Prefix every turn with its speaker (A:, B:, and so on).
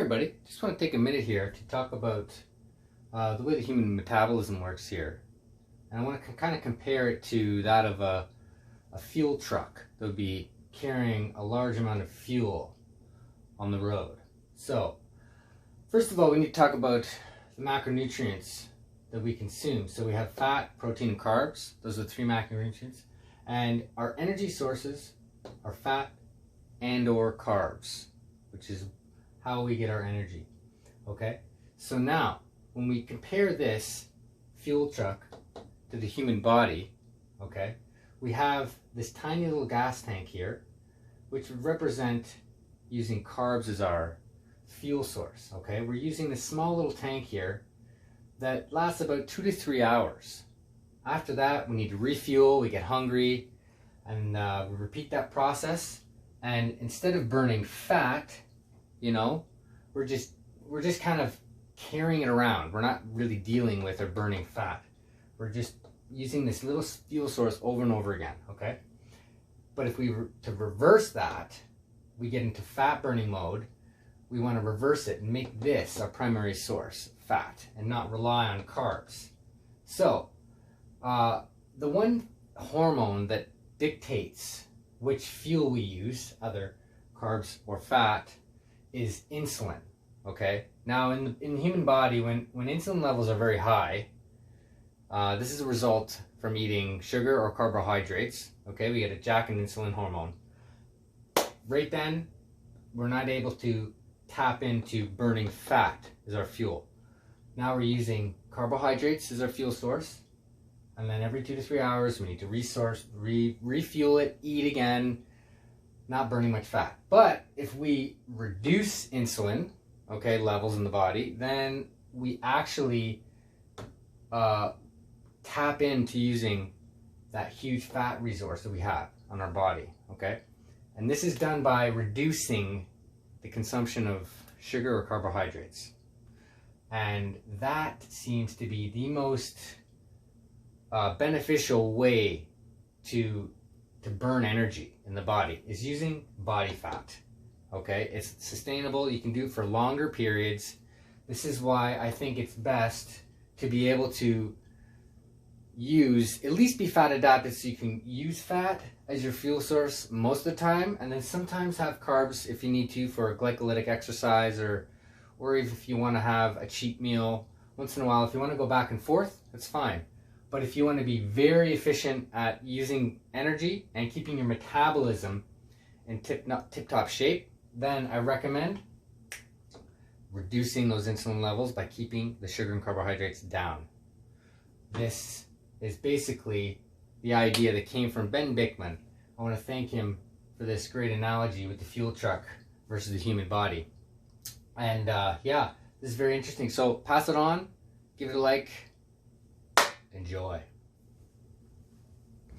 A: everybody, just want to take a minute here to talk about the way the human metabolism works here. And I want to kind of compare it to that of a fuel truck that would be carrying a large amount of fuel on the road. So, first of all, we need to talk about the macronutrients that we consume. So we have fat, protein, and carbs. Those are the three macronutrients. And our energy sources are fat and or carbs, which is how we get our energy. Okay? So now, when we compare this fuel truck to the human body, okay, we have this tiny little gas tank here, which would represent using carbs as our fuel source. Okay? We're using this small little tank here that lasts about 2 to 3 hours. After that, we need to refuel, we get hungry, and we repeat that process. And instead of burning fat, you know, we're just kind of carrying it around. We're not really dealing with or burning fat. We're just using this little fuel source over and over again, okay? But if we were to reverse that, we get into fat burning mode. We want to reverse it and make this our primary source, fat, and not rely on carbs. So, the one hormone that dictates which fuel we use, either carbs or fat, is insulin. Okay. Now, in the human body, when insulin levels are very high, this is a result from eating sugar or carbohydrates. Okay, we get a jack and insulin hormone. Right then, we're not able to tap into burning fat as our fuel. Now we're using carbohydrates as our fuel source. And then every 2 to 3 hours, we need to refuel it, eat again, not burning much fat. But if we reduce insulin, okay, levels in the body, then we actually tap into using that huge fat resource that we have on our body, okay? And this is done by reducing the consumption of sugar or carbohydrates. And that seems to be the most beneficial way to burn energy in the body, is using body fat. Okay, it's sustainable. You can do it for longer periods. This is why I think it's best to be able to at least be fat adapted, so you can use fat as your fuel source most of the time, and then sometimes have carbs if you need to for a glycolytic exercise, or if you want to have a cheat meal once in a while. If you want to go back and forth, that's fine. But if you want to be very efficient at using energy and keeping your metabolism in tip-top shape, then I recommend reducing those insulin levels by keeping the sugar and carbohydrates down. This is basically the idea that came from Bikman. I want to thank him for this great analogy with the fuel truck versus the human body. And yeah, this is very interesting. So pass it on, give it a like, enjoy.